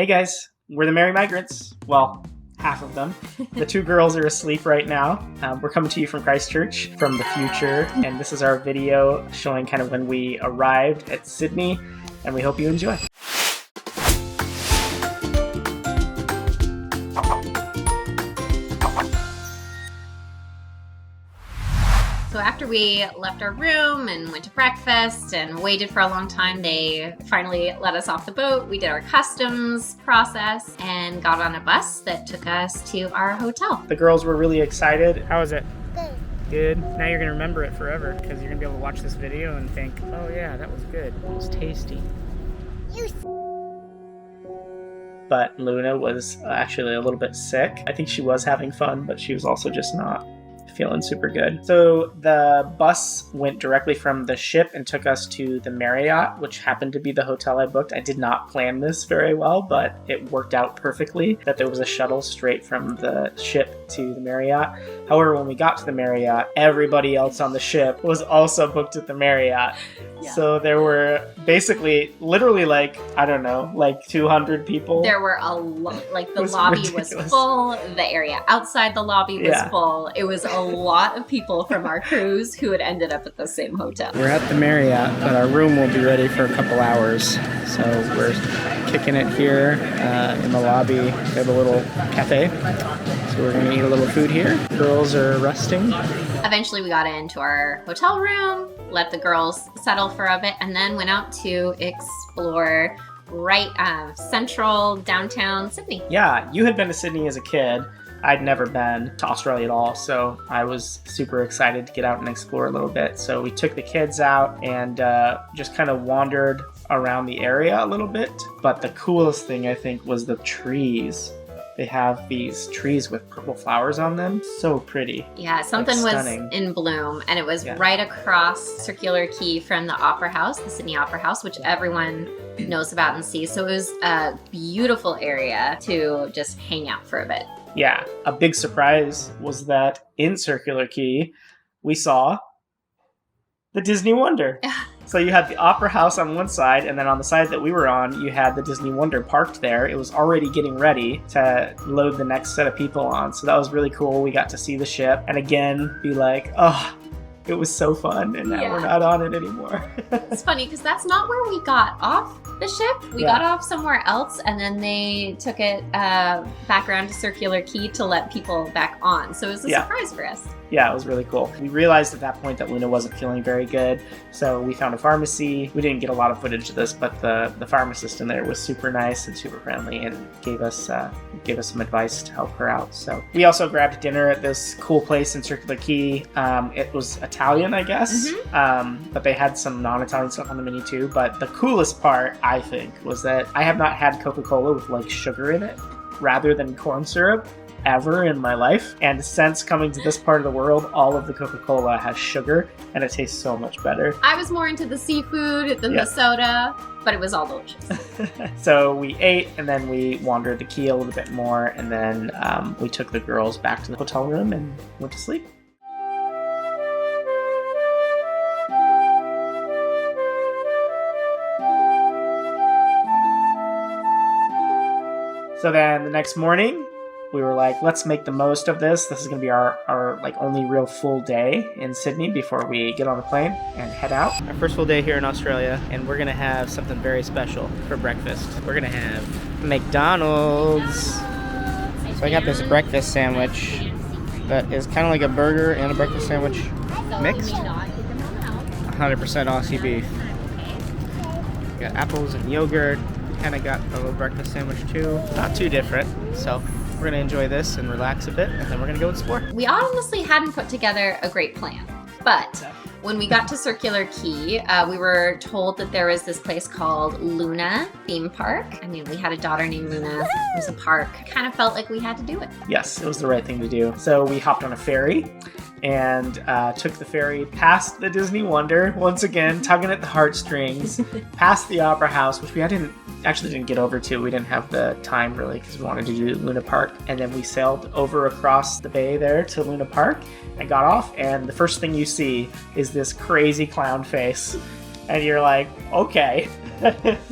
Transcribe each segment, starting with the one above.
Hey guys, we're the Merry Migrants. Well, half of them. The two girls are asleep right now. We're coming to you from Christchurch, from the future, and this is our video showing kind of when we arrived at Sydney, and we hope you enjoy. So after we left our room and went to breakfast and waited for a long time, they finally let us off the boat. We did our customs process and got on a bus that took us to our hotel. The girls were really excited. How was it? Good. Good. Now you're gonna remember it forever because you're gonna be able to watch this video and think, oh yeah, that was good. It was tasty. But Luna was actually a little bit sick. I think she was having fun, but she was also just not feeling super good. So the bus went directly from the ship and took us to the Marriott, which happened to be the hotel I booked. I did not plan this very well, but it worked out perfectly that there was a shuttle straight from the ship to the Marriott. However, when we got to the Marriott, everybody else on the ship was also booked at the Marriott. Yeah. So there were basically literally like 200 people. There were a lot, like the lobby ridiculous. was full, the area outside the lobby was full. It was a lot of people from our cruise who had ended up at the same hotel. We're at the Marriott, but our room will be ready for a couple hours. So we're kicking it here in the lobby. We have a little cafe. So we're gonna eat a little food here. Girls are resting. Eventually we got into our hotel room, let the girls settle for a bit, and then went out to explore central downtown Sydney. Yeah, you had been to Sydney as a kid. I'd never been to Australia at all, so I was super excited to get out and explore a little bit. So we took the kids out and just kind of wandered around the area a little bit. But the coolest thing, I think, was the trees. They have these trees with purple flowers on them. So pretty. Yeah, something was in bloom, and it was right across Circular Quay from the Opera House, the Sydney Opera House, which everyone knows about and sees. So it was a beautiful area to just hang out for a bit. Yeah, a big surprise was that in Circular Quay, we saw the Disney Wonder. So you had the Opera House on one side, and then on the side that we were on, you had the Disney Wonder parked there. It was already getting ready to load the next set of people on. So that was really cool. We got to see the ship and again be like, oh, it was so fun, and now we're not on it anymore. It's funny because that's not where we got off the ship. We got off somewhere else, and then they took it back around to Circular Quay to let people back on. So it was a surprise for us. Yeah, it was really cool. We realized at that point that Luna wasn't feeling very good, so we found a pharmacy. We didn't get a lot of footage of this, but the pharmacist in there was super nice and super friendly and gave us some advice to help her out. So we also grabbed dinner at this cool place in Circular Quay. It was Italian, I guess, but they had some non-Italian stuff on the menu too. But the coolest part, I think, was that I have not had Coca-Cola with like sugar in it rather than corn syrup ever in my life, and since coming to this part of the world, all of the Coca-Cola has sugar and it tastes so much better. I was more into the seafood than the soda, but it was all delicious. So we ate and then we wandered the quay a little bit more, and then we took the girls back to the hotel room and went to sleep. So then the next morning, we were like, let's make the most of this. This is going to be our like only real full day in Sydney before we get on the plane and head out. Our first full day here in Australia, and we're gonna have something very special for breakfast. We're gonna have McDonald's. So I got this breakfast sandwich that is kind of like a burger and a breakfast sandwich mixed. 100% Aussie beef. Got apples and yogurt. Kind of got a little breakfast sandwich too. Not too different, so we're gonna enjoy this and relax a bit, and then we're gonna go explore. We honestly hadn't put together a great plan, but when we got to Circular Quay, we were told that there was this place called Luna Theme Park. I mean, we had a daughter named Luna. It was a park. Kind of felt like we had to do it. Yes, it was the right thing to do. So we hopped on a ferry and took the ferry past the Disney Wonder, once again tugging at the heartstrings, past the Opera House, which we actually didn't get over to. We didn't have the time really because we wanted to do Luna Park. And then we sailed over across the bay there to Luna Park and got off. And the first thing you see is this crazy clown face. And you're like, okay.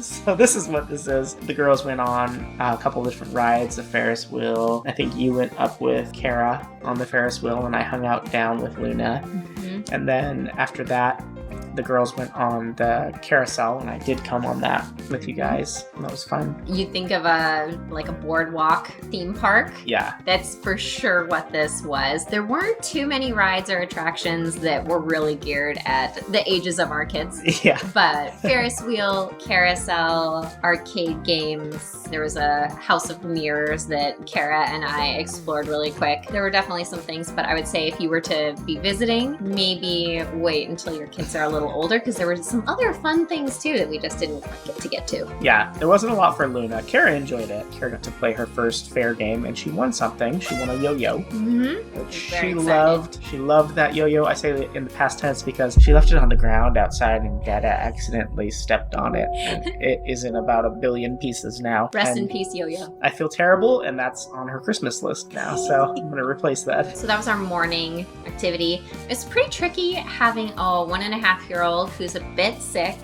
So this is what this is. The girls went on a couple of different rides, the Ferris wheel. I think you went up with Kara on the Ferris wheel, and I hung out down with Luna. Mm-hmm. And then after that, the girls went on the carousel, and I did come on that with you guys. And that was fun. You think of a boardwalk theme park. Yeah. That's for sure what this was. There weren't too many rides or attractions that were really geared at the ages of our kids. Yeah. But Ferris wheel, carousel, arcade games. There was a House of Mirrors that Kara and I explored really quick. There were definitely some things, but I would say if you were to be visiting, maybe wait until your kids are a little older, because there were some other fun things too that we just didn't get to. Yeah, there wasn't a lot for Luna. Kara enjoyed it. Kara got to play her first fair game, and she won something. She won a yo-yo, which she loved. She loved that yo-yo. I say it in the past tense because she left it on the ground outside, and Dada accidentally stepped on it. And it is in about 1 billion pieces now. Rest and in peace, yo-yo. I feel terrible, and that's on her Christmas list now, so I'm going to replace that. So that was our morning activity. It's pretty tricky having a 1.5-year-old who's a bit sick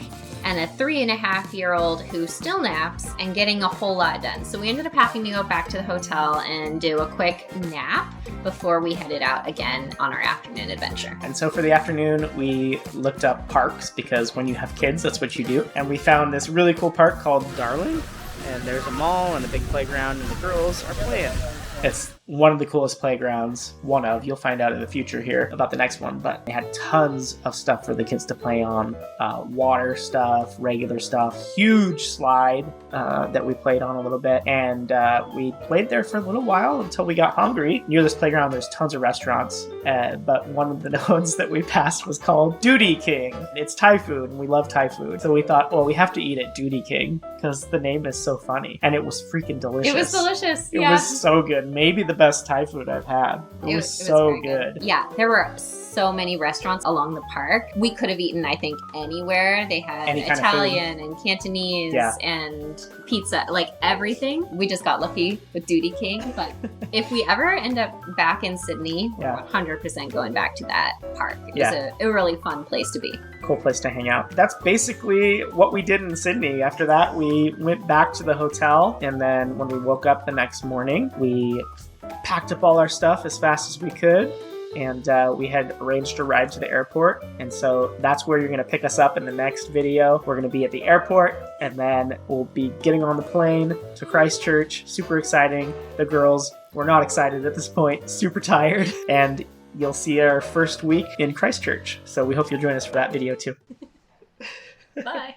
and a 3.5-year-old who still naps and getting a whole lot done. So we ended up having to go back to the hotel and do a quick nap before we headed out again on our afternoon adventure. And so for the afternoon, we looked up parks, because when you have kids, that's what you do. And we found this really cool park called Darling, and there's a mall and a big playground, and the girls are playing. It's one of the coolest playgrounds. You'll find out in the future here about the next one, but they had tons of stuff for the kids to play on. Water stuff, regular stuff, huge slide that we played on a little bit, and we played there for a little while until we got hungry. Near this playground, there's tons of restaurants, but one of the ones that we passed was called Duty King. It's Thai food, and we love Thai food, so we thought, well, we have to eat at Duty King because the name is so funny, and it was freaking delicious. It was delicious. It was so good. Maybe the best Thai food I've had. It was so good. Yeah, there were so many restaurants along the park. We could have eaten, I think, anywhere. They had Italian and Cantonese and pizza, like everything. We just got lucky with Duty King. But if we ever end up back in Sydney, we're 100% going back to that park. It was a really fun place to be. Cool place to hang out. That's basically what we did in Sydney. After that, we went back to the hotel, and then when we woke up the next morning, we packed up all our stuff as fast as we could, and we had arranged a ride to the airport, and so that's where you're going to pick us up in the next video. We're going to be at the airport, and then we'll be getting on the plane to Christchurch. Super exciting. The girls were not excited at this point, super tired, and you'll see our first week in Christchurch. So we hope you'll join us for that video too. Bye.